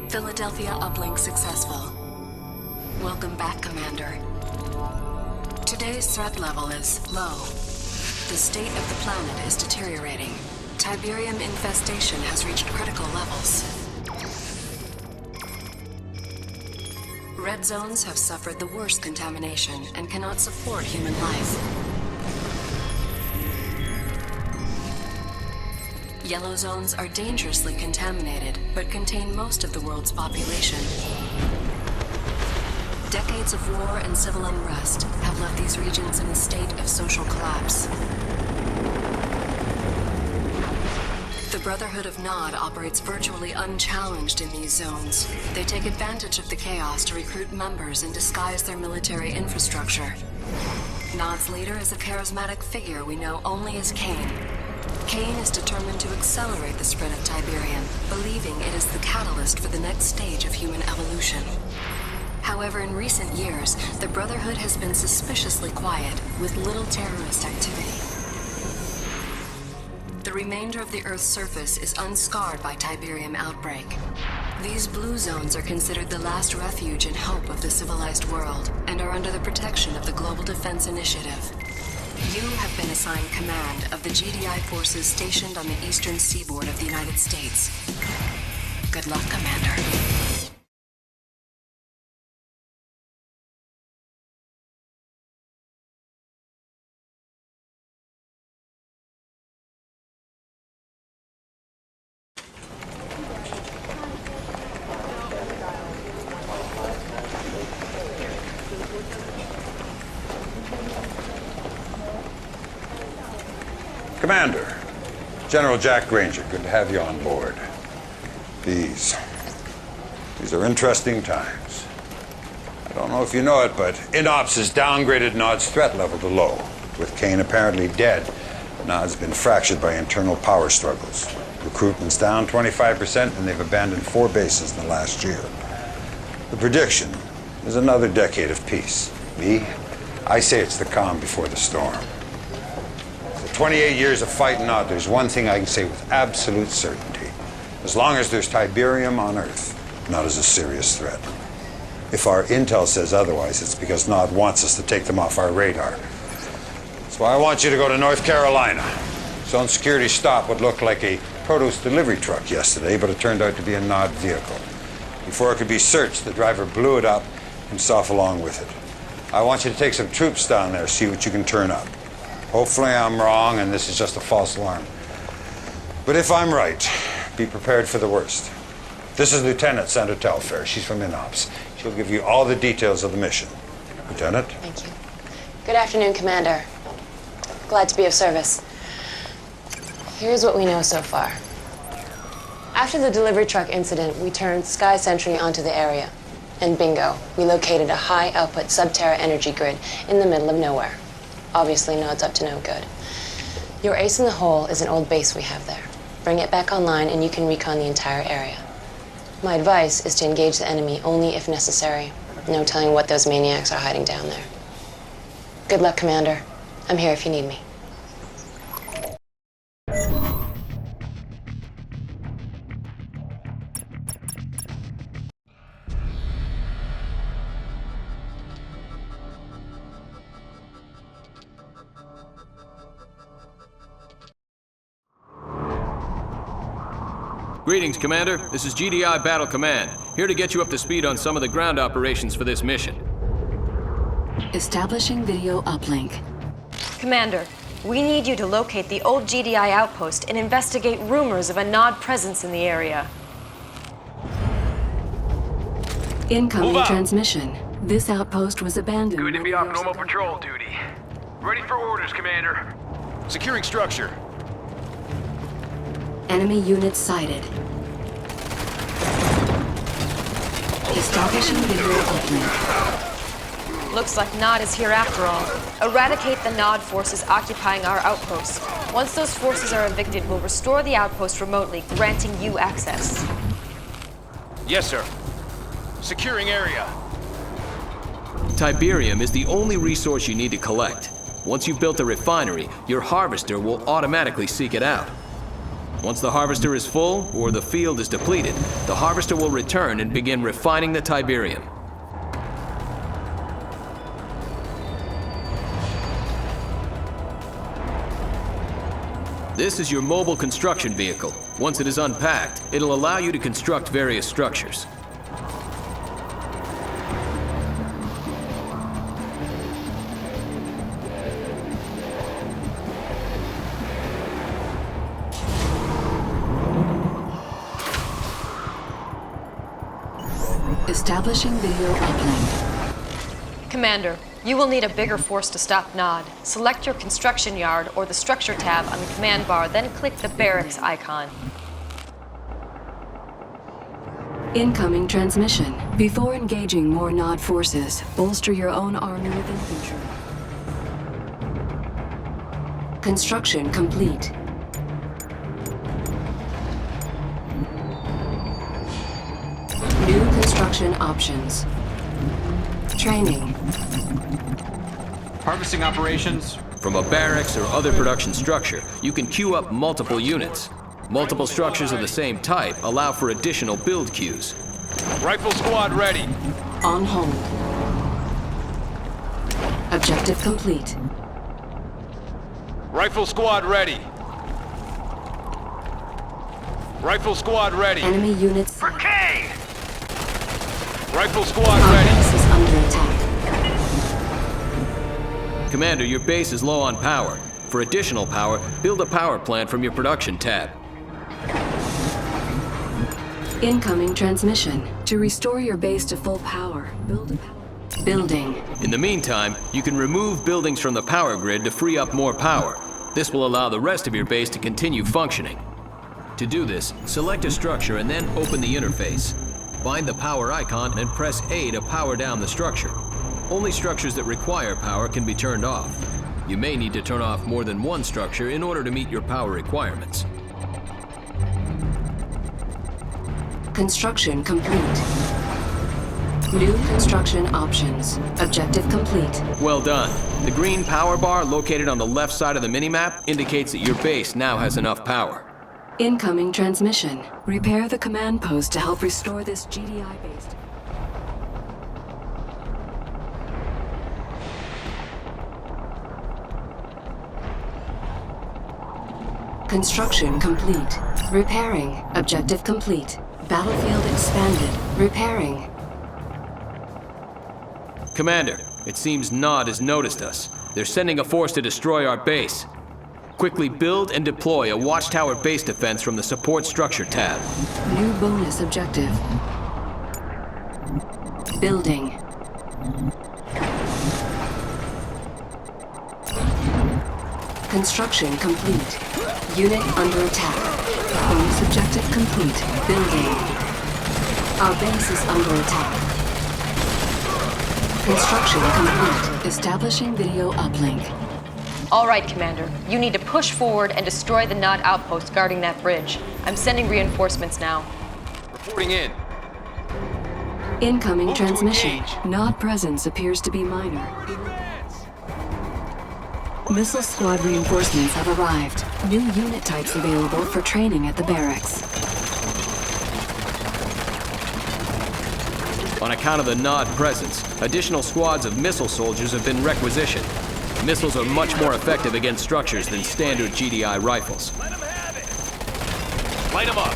Philadelphia uplink successful. Welcome back, Commander. Today's threat level is low. The state of the planet is deteriorating. Tiberium infestation has reached critical levels. Red zones have suffered the worst contamination and cannot support human life. Yellow zones are dangerously contaminated, but contain most of the world's population. Decades of war and civil unrest have left these regions in a state of social collapse. The Brotherhood of Nod operates virtually unchallenged in these zones. They take advantage of the chaos to recruit members and disguise their military infrastructure. Nod's leader is a charismatic figure we know only as Kane. Kane is determined to accelerate the spread of Tiberium, believing it is the catalyst for the next stage of human evolution. However, in recent years, the Brotherhood has been suspiciously quiet, with little terrorist activity. The remainder of the Earth's surface is unscarred by Tiberium outbreak. These blue zones are considered the last refuge and hope of the civilized world, and are under the protection of the Global Defense Initiative. You have been assigned command of the GDI forces stationed on the eastern seaboard of the United States. Good luck, Commander. Commander, General Jack Granger, good to have you on board. These are interesting times. I don't know if you know it, but INOPS has downgraded Nod's threat level to low. With Kane apparently dead, Nod's been fractured by internal power struggles. Recruitment's down 25%, and they've abandoned 4 bases in the last year. The prediction is another decade of peace. I say it's the calm before the storm. 28 years of fighting Nod, there's one thing I can say with absolute certainty. As long as there's Tiberium on Earth, Nod is a serious threat. If our intel says otherwise, it's because Nod wants us to take them off our radar. That's why I want you to go to North Carolina. Zone security stop would look like a produce delivery truck yesterday, but it turned out to be a Nod vehicle. Before it could be searched, the driver blew it up, himself along with it. I want you to take some troops down there, see what you can turn up. Hopefully I'm wrong and this is just a false alarm. But if I'm right, be prepared for the worst. This is Lieutenant Sandra Telfair. She's from INOPS. She'll give you all the details of the mission. Lieutenant? Thank you. Good afternoon, Commander. Glad to be of service. Here's what we know so far. After the delivery truck incident, we turned Sky Sentry onto the area. And bingo, we located a high-output sub-Terra energy grid in the middle of nowhere. Obviously, Nod's up to no good. Your ace in the hole is an old base we have there. Bring it back online and you can recon the entire area. My advice is to engage the enemy only if necessary. No telling what those maniacs are hiding down there. Good luck, Commander. I'm here if you need me. Greetings, Commander. This is GDI Battle Command, here to get you up to speed on some of the ground operations for this mission. Establishing video uplink. Commander, we need you to locate the old GDI outpost and investigate rumors of a Nod presence in the area. Incoming transmission. This outpost was abandoned. Good to be off normal patrol duty. Ready for orders, Commander. Securing structure. Enemy units sighted. Establishing video uplink. Looks like Nod is here after all. Eradicate the Nod forces occupying our outpost. Once those forces are evicted, we'll restore the outpost remotely, granting you access. Yes, sir. Securing area. Tiberium is the only resource you need to collect. Once you've built a refinery, your harvester will automatically seek it out. Once the harvester is full, or the field is depleted, the harvester will return and begin refining the Tiberium. This is your mobile construction vehicle. Once it is unpacked, it'll allow you to construct various structures. Establishing video uplink. Commander, you will need a bigger force to stop Nod. Select your construction yard or the structure tab on the command bar, then click the barracks icon. Incoming transmission. Before engaging more Nod forces, bolster your own army with infantry. Construction complete. New construction options. Training. Harvesting operations. From a barracks or other production structure, you can queue up multiple units. Multiple structures of the same type allow for additional build queues. Rifle squad ready. On hold. Objective complete. Rifle squad ready. Rifle squad ready. Enemy units. K! Rifle squad Our ready. base is under attack. Commander, your base is low on power. For additional power, build a power plant from your production tab. Incoming transmission. To restore your base to full power, build a power. Building. In the meantime, you can remove buildings from the power grid to free up more power. This will allow the rest of your base to continue functioning. To do this, select a structure and then open the interface. Find the power icon and press A to power down the structure. Only structures that require power can be turned off. You may need to turn off more than one structure in order to meet your power requirements. Construction complete. New construction options. Objective complete. Well done. The green power bar located on the left side of the minimap indicates that your base now has enough power. Incoming transmission. Repair the command post to help restore this GDI base. Construction complete. Repairing. Objective complete. Battlefield expanded. Repairing. Commander, it seems Nod has noticed us. They're sending a force to destroy our base. Quickly build and deploy a watchtower base defense from the support structure tab. New bonus objective. Building. Construction complete. Unit under attack. Bonus objective complete. Building. Our base is under attack. Construction complete. Establishing video uplink. All right, Commander. You need to push forward and destroy the Nod outpost guarding that bridge. I'm sending reinforcements now. Reporting in. Incoming Move to transmission. engage. Nod presence appears to be minor. Missile squad reinforcements have arrived. New unit types available for training at the barracks. On account of the Nod presence, additional squads of missile soldiers have been requisitioned. Missiles are much more effective against structures than standard GDI rifles. Let them have it. Light them up.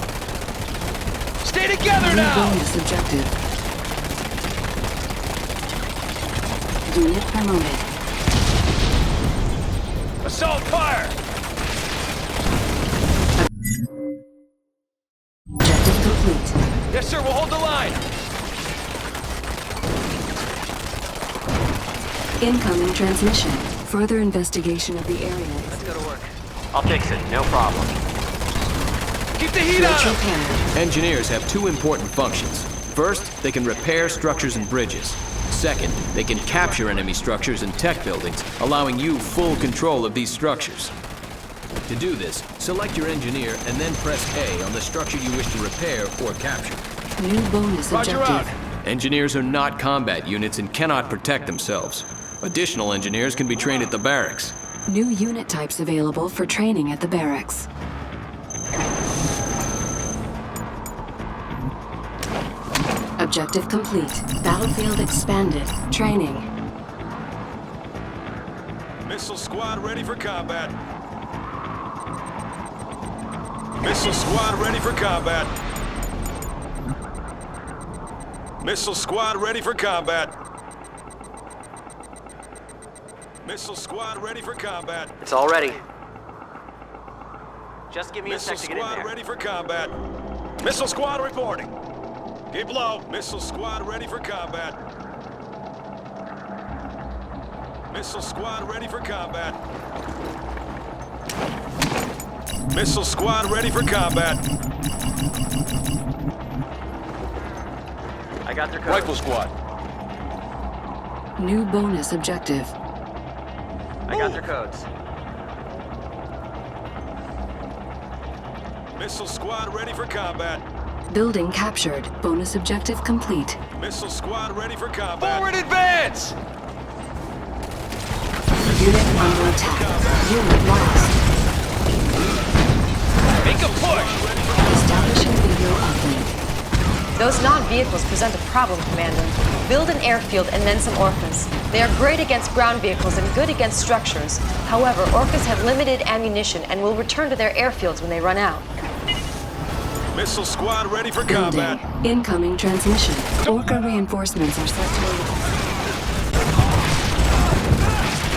Stay together New now. bonus objective. Unit promoted. Assault fire. Objective complete. Yes, sir. We'll hold the line. Incoming transmission. Further investigation of the area. Let's go to work. I'll fix it, no problem. Keep the heat Bridge on. repaired. Engineers have two important functions. First, they can repair structures and bridges. Second, they can capture enemy structures and tech buildings, allowing you full control of these structures. To do this, select your engineer and then press A on the structure you wish to repair or capture. New bonus Roger objective. Engineers are not combat units and cannot protect themselves. Additional engineers can be trained at the barracks. New unit types available for training at the barracks. Objective complete. Battlefield expanded. Training. Missile squad ready for combat. Missile squad ready for combat. Missile squad ready for combat. Missile squad ready for combat. It's all ready. Just give me a sec Missile to get in squad there. ready for combat. Missile squad reporting. Keep low. Missile squad ready for combat. Missile squad ready for combat. Missile squad ready for combat. I got their code. Rifle squad. New bonus objective. I got their codes. Missile squad ready for combat. Building captured. Bonus objective complete. Missile squad ready for combat. Forward advance! Unit under attack. Unit lost. Make a push! Establishing video uplink. Those non-vehicles present a problem, Commander. Build an airfield and then some Orcas. They are great against ground vehicles and good against structures. However, Orcas have limited ammunition and will return to their airfields when they run out. Missile squad ready for Building. combat. Incoming transmission. Orca reinforcements are set to arrive.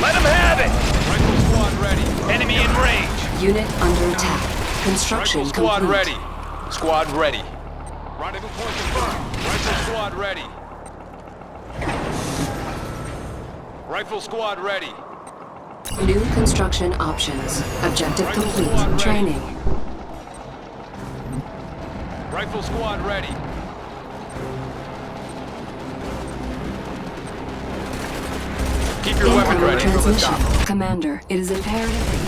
Let them have it! Rifle squad ready. Enemy in range! Unit under attack. Construction Rifle squad complete. ready. Squad ready. Rendezvous point confirmed. Rifle squad ready. Rifle squad ready. New construction options. Objective Rifle complete. squad ready. Training. Rifle squad ready. Keep your weapon Incoming ready. transmission. Commander, it is imperative that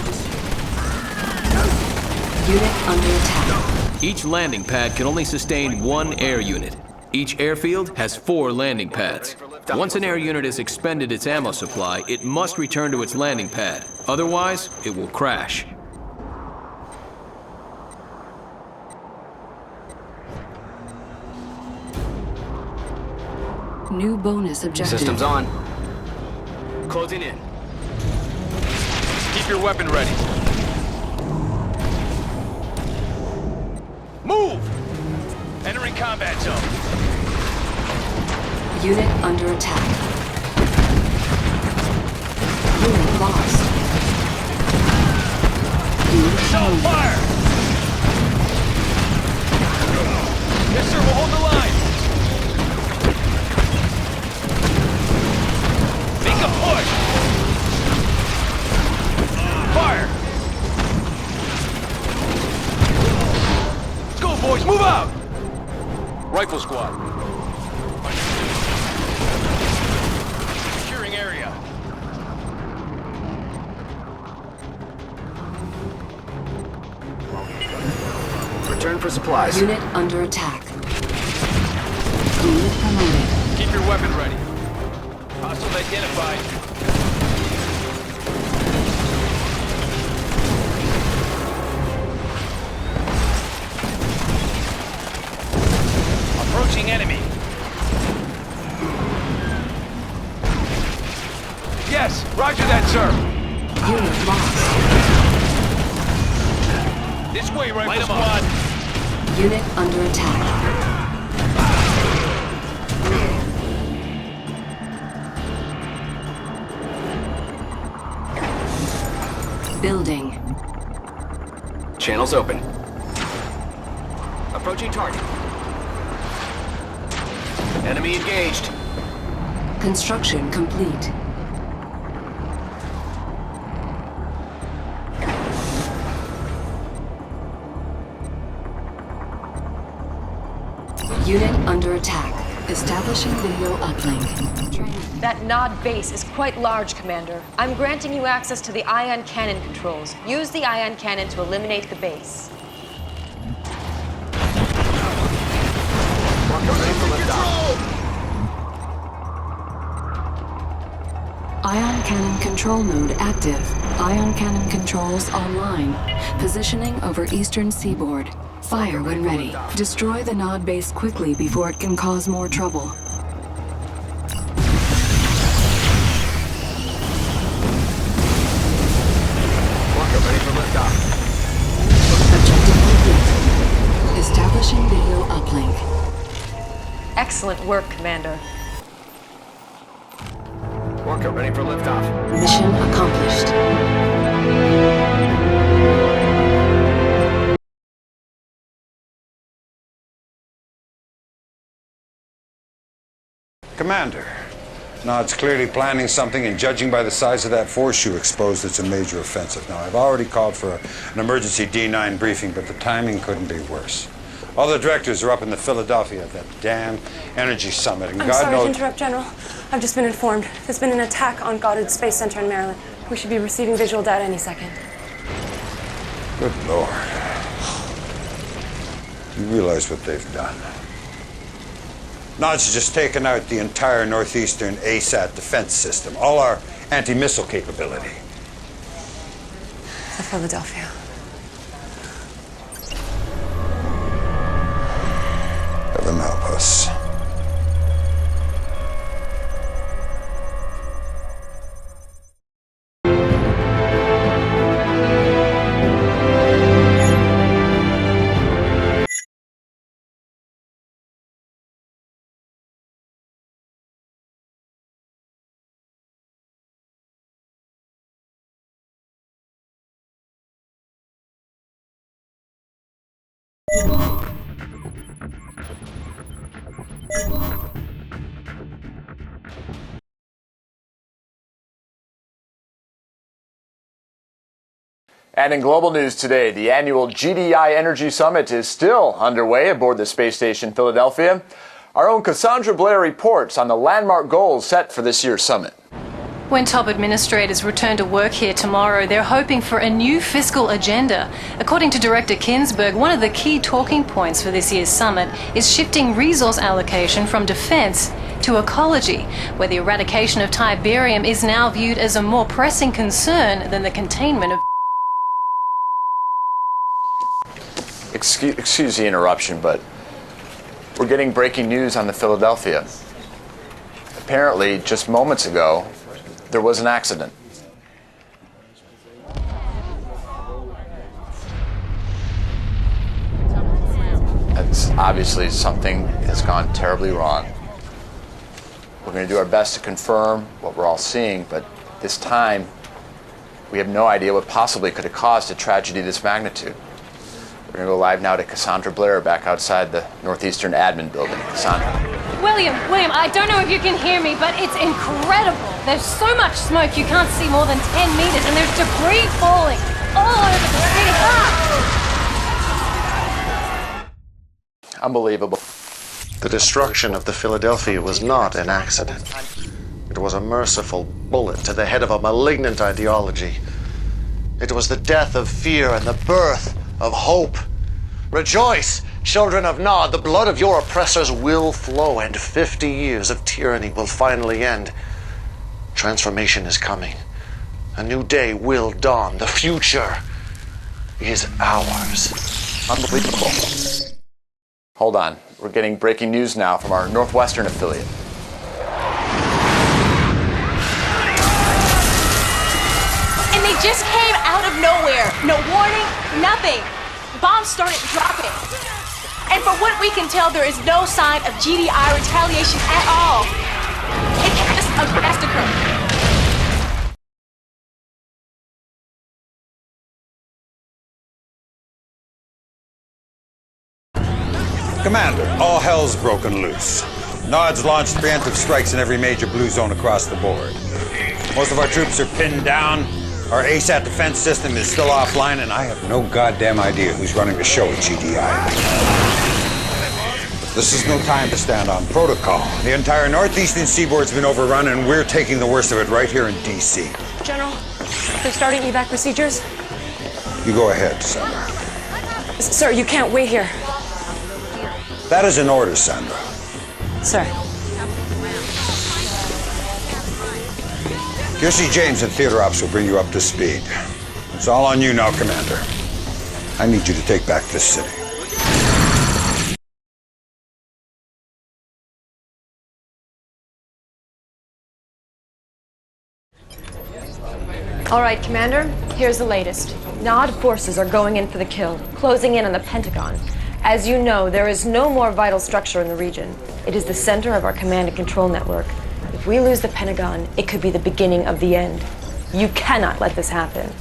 you Unit under attack. Each landing pad can only sustain one air unit. Each airfield has 4 landing pads. Once an air unit has expended its ammo supply, it must return to its landing pad. Otherwise, it will crash. New bonus objective. Systems on. Closing in. Keep your weapon ready. Move! Entering combat zone. Unit under attack. Unit lost. Unit So owned. fire! Yes, sir, we'll hold the line. Make a push! Fire! Let's go, boys, move out! Rifle squad. Securing area. Return for supplies. Unit under attack. Unit promoted. Keep your weapon ready. Hostile identified. Approaching enemy. Yes, roger that, sir. Unit lost. This way, Light rifle 'em squad. up. Unit under attack. Building. Channels open. Approaching target. Enemy engaged. Construction complete. Unit under attack. Establishing video uplink. Training. That Nod base is quite large, Commander. I'm granting you access to the ion cannon controls. Use the ion cannon to eliminate the base. Control! cannon control node active. Ion cannon controls online. Positioning over eastern seaboard. Fire when ready. Destroy the Nod base quickly before it can cause more trouble. Walker, ready for liftoff. Objective complete. Establishing video uplink. Excellent work, Commander. Walker, ready for liftoff. Mission accomplished. Commander, Nod's clearly planning something, and judging by the size of that force you exposed, it's a major offensive. Now, I've already called for an emergency D9 briefing, but the timing couldn't be worse. All the directors are up in the Philadelphia at that damn energy summit, and I'm God sorry knows... to interrupt, General. I've just been informed. There's been an attack on Goddard Space Center in Maryland. We should be receiving visual data any second. Good Lord. You realize what they've done? Nod's just taken out the entire northeastern ASAT defense system, all our anti-missile capability. The Philadelphia. Heaven help us. And in global news today, the annual GDI Energy Summit is still underway aboard the space station Philadelphia. Our own Cassandra Blair reports on the landmark goals set for this year's summit. When top administrators return to work here tomorrow, they're hoping for a new fiscal agenda. According to Director Kinsberg, one of the key talking points for this year's summit is shifting resource allocation from defense to ecology, where the eradication of Tiberium is now viewed as a more pressing concern than the containment of... Excuse the interruption, but we're getting breaking news on the Philadelphia. Apparently, just moments ago, there was an accident. It's obviously something has gone terribly wrong. We're going to do our best to confirm what we're all seeing, but this time, we have no idea what possibly could have caused a tragedy of this magnitude. We're going to go live now to Cassandra Blair back outside the Northeastern Admin Building. Cassandra. William, I don't know if you can hear me, but it's incredible. There's so much smoke you can't see more than 10 meters, and there's debris falling all over the city. Unbelievable. The destruction of the Philadelphia was not an accident. It was a merciful bullet to the head of a malignant ideology. It was the death of fear and the birth of hope. Rejoice, children of Nod, the blood of your oppressors will flow, and 50 years of tyranny will finally end. Transformation is coming. A new day will dawn. The future is ours. Unbelievable. Hold on. We're getting breaking news now from our Northwestern affiliate. And they just came out of nowhere. No warning, nothing. Bombs started dropping. And from what we can tell, there is no sign of GDI retaliation at all. It's just a massacre. Commander, all hell's broken loose. Nod's launched preemptive strikes in every major blue zone across the board. Most of our troops are pinned down. Our ASAT defense system is still offline, and I have no goddamn idea who's running the show at GDI. This is no time to stand on protocol. The entire northeastern seaboard's been overrun, and we're taking the worst of it right here in D.C. General, they're starting evac procedures. You go ahead, Sandra. Sir, you can't wait here. That is an order, Sandra. Sir. Jesse James and Theater Ops will bring you up to speed. It's all on you now, Commander. I need you to take back this city. All right, Commander, here's the latest. Nod forces are going in for the kill, closing in on the Pentagon. As you know, there is no more vital structure in the region. It is the center of our command and control network. If we lose the Pentagon, it could be the beginning of the end. You cannot let this happen.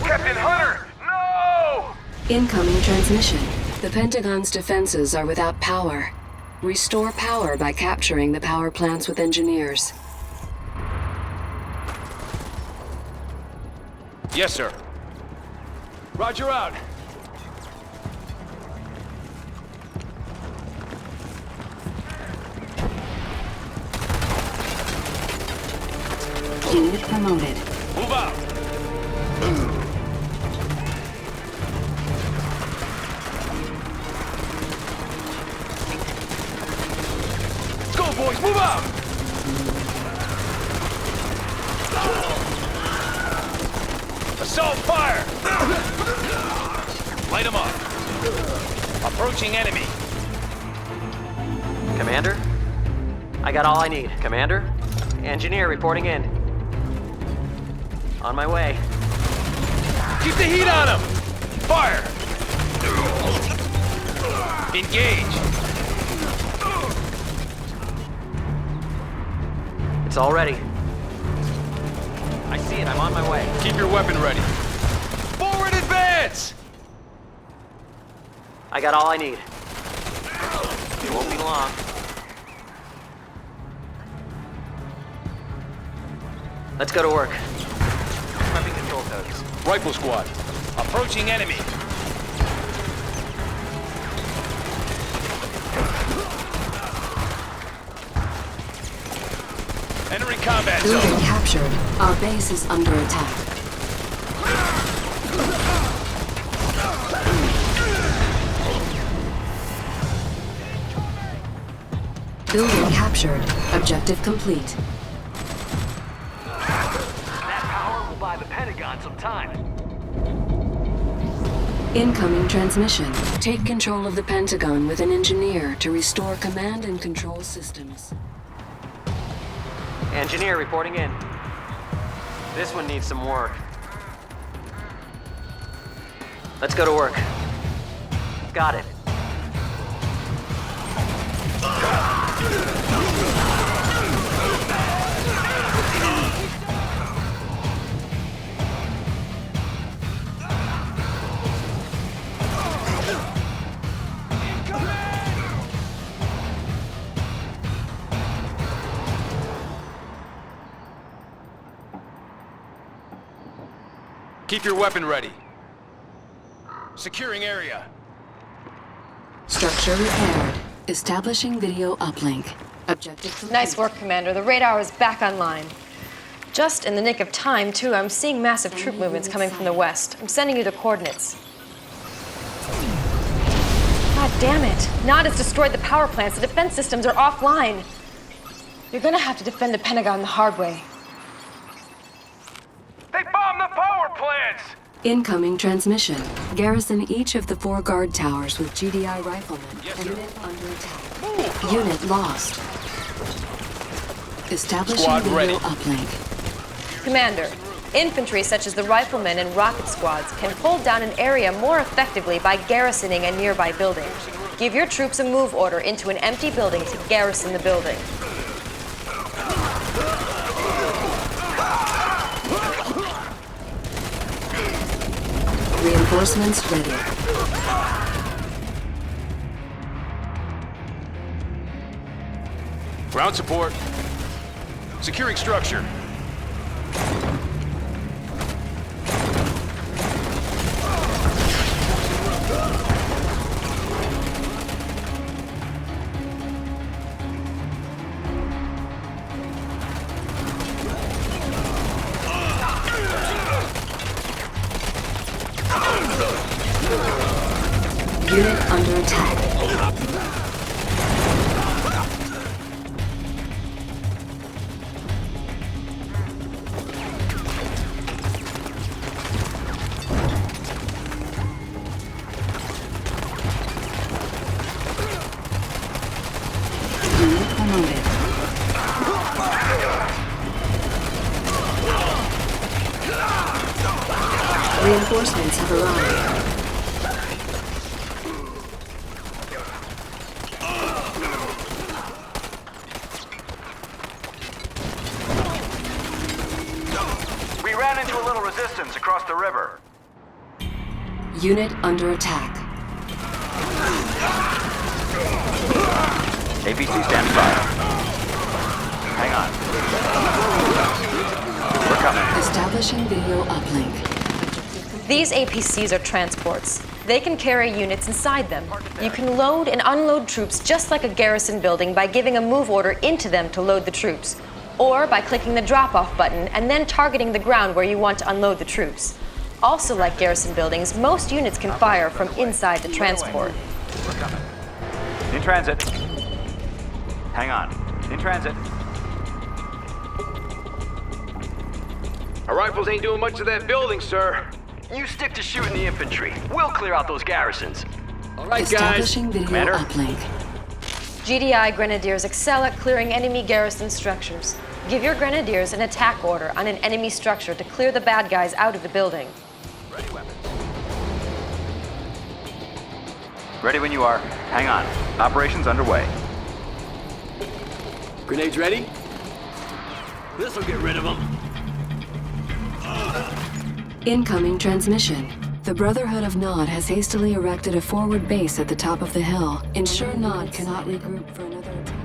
Captain Hunter! No! Incoming transmission. The Pentagon's defenses are without power. Restore power by capturing the power plants with engineers. Yes, sir. Roger out. Unit promoted. Move out. Let's go, boys. Move out. Assault fire. Light them up. Approaching enemy. Commander? I got all I need. Commander? Engineer reporting in. On my way. Keep the heat on them! Fire! Engage! It's all ready. I see it. I'm on my way. Keep your weapon ready. Forward advance! I got all I need. It won't be long. Let's go to work. Prepping control codes. Rifle squad. Approaching enemy. Entering combat zone. Building captured. Our base is under attack. Building captured. Objective complete. That power will buy the Pentagon some time. Incoming transmission. Take control of the Pentagon with an engineer to restore command and control systems. Engineer reporting in. This one needs some work. Let's go to work. Got it. Keep your weapon ready. Securing area. Structure repaired. Establishing video uplink. Objective complete. Nice work, Commander. The radar is back online. Just in the nick of time, too, I'm seeing massive troop movements coming from the west. I'm sending you the coordinates. God damn it. Nod has destroyed the power plants. The defense systems are offline. You're gonna have to defend the Pentagon the hard way. They bombed the power plants! Incoming transmission. Garrison each of the 4 guard towers with GDI riflemen. Yes, and sir. unit under attack. Unit lost. Establishing Squad video ready. uplink. Commander, infantry such as the riflemen and rocket squads can hold down an area more effectively by garrisoning a nearby building. Give your troops a move order into an empty building to garrison the building. Reinforcements ready. Ground support. Securing structure. Unit under attack. Unit promoted. Reinforcements have arrived. We ran into a little resistance across the river. Unit under attack. APC stands by. Hang on. We're coming. Establishing video uplink. These APCs are transports. They can carry units inside them. You can load and unload troops just like a garrison building by giving a move order into them to load the troops, or by clicking the drop-off button and then targeting the ground where you want to unload the troops. Also like garrison buildings, most units can fire from inside the transport. We're coming. In transit. Hang on. In transit. Our rifles ain't doing much of that building, sir. You stick to shooting the infantry. We'll clear out those garrisons. All right, guys. Establishing video Commander? uplink. GDI Grenadiers excel at clearing enemy garrison structures. Give your Grenadiers an attack order on an enemy structure to clear the bad guys out of the building. Ready weapons. Ready when you are. Hang on. Operations underway. Grenades ready? This'll get rid of them. Incoming transmission. The Brotherhood of Nod has hastily erected a forward base at the top of the hill. Ensure Nod cannot regroup for another attack.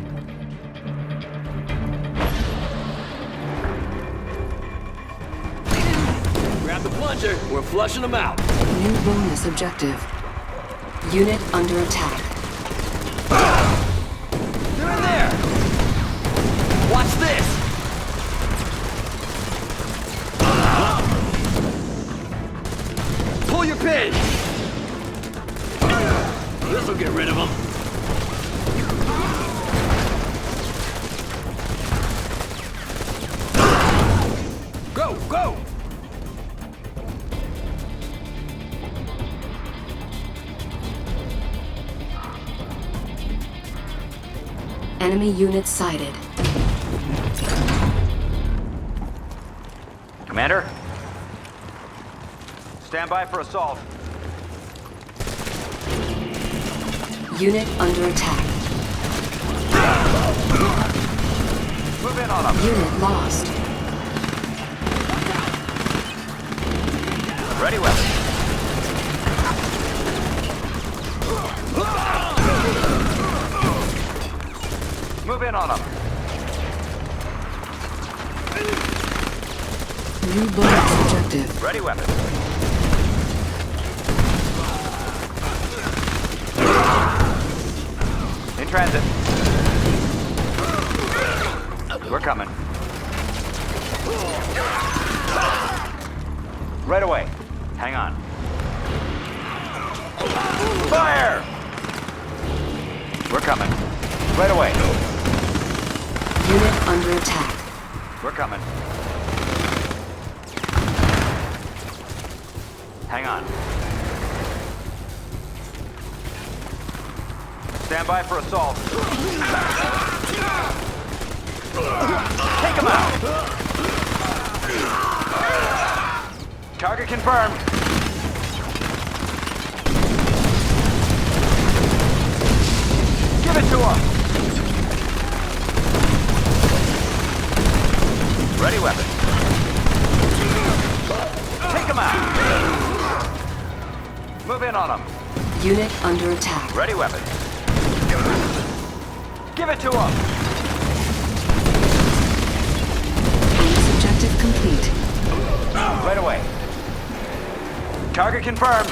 Grab the plunger. We're flushing them out. New bonus objective. Unit under attack. They're in there. Watch this. Pull your pin. This'll get rid of them. Go, go. Enemy units sighted. Commander? Stand by for assault. Unit under attack. Move in on them. Unit lost. Ready weapons. Move in on them. New bonus objective. Ready weapons. In transit. We're coming. Right away. Hang on. Fire! We're coming. Right away. Unit under attack. We're coming. Hang on. Stand by for assault. Take him out! Target confirmed. Give it to him! Ready weapon. Take him out! Move in on him. Unit under attack. Ready weapon. Give it to him! Bonus objective complete. Right away. Target confirmed.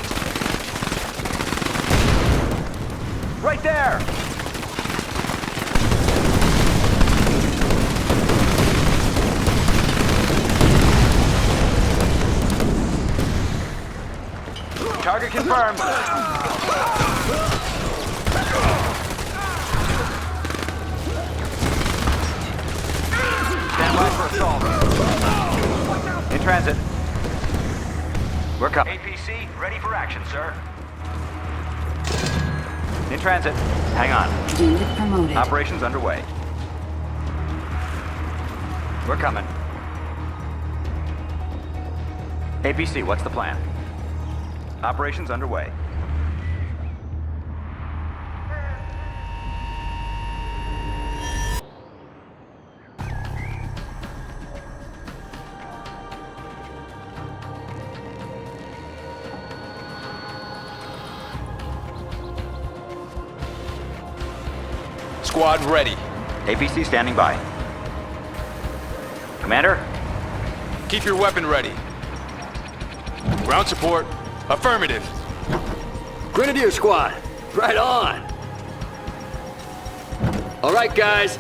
Right there! Target confirmed. Stand by for assault. In transit. We're coming. APC, ready for action, sir. In transit. Hang on. Unit promoted. Operations underway. We're coming. APC, what's the plan? Operations underway. Squad ready. APC standing by. Commander? Keep your weapon ready. Ground support. Affirmative. Grenadier Squad, right on. All right, guys.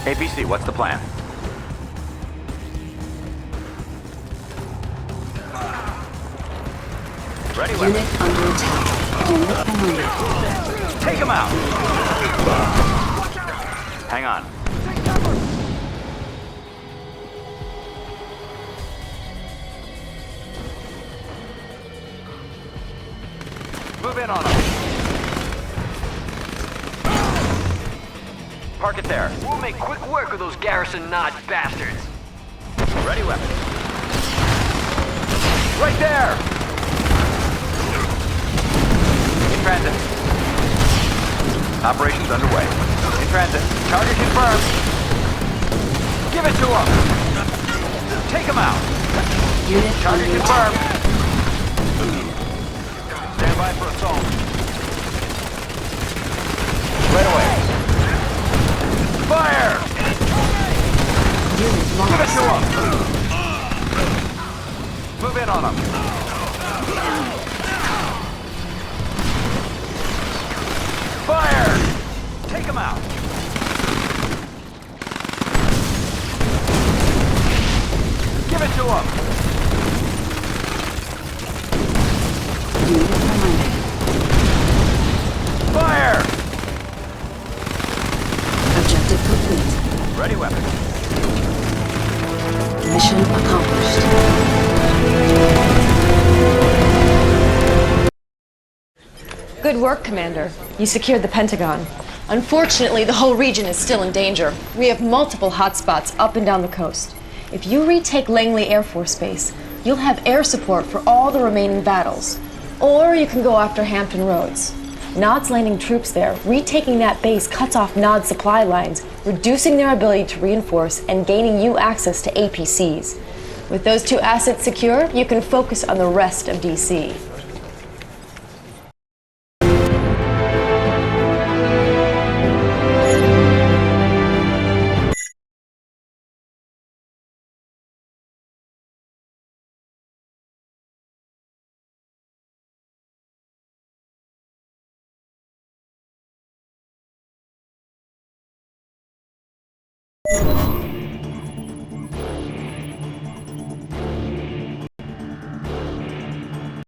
APC, what's the plan? Ready, weapon. Unit under attack. Unit promoted. Take him out! Hang on. Move in on him. Park it there. We'll make quick work of those Garrison Nod bastards. Ready, weapon. Right there! In transit. Operations underway. In transit. Target confirmed. Give it to him! Take him out! Unit Target under confirmed. attack. Stand by for assault. Right away. Fire! Unit Give it to lost. him! Move in on him. Fire! Take him out. Give it to him. Unit promoted. Fire! Objective complete. Ready, weapon. Mission accomplished. Good work, Commander. You secured the Pentagon. Unfortunately, the whole region is still in danger. We have multiple hotspots up and down the coast. If you retake Langley Air Force Base, you'll have air support for all the remaining battles. Or you can go after Hampton Roads. Nod's landing troops there. Retaking that base cuts off Nod's supply lines, reducing their ability to reinforce and gaining you access to APCs. With those two assets secure, you can focus on the rest of DC. Unit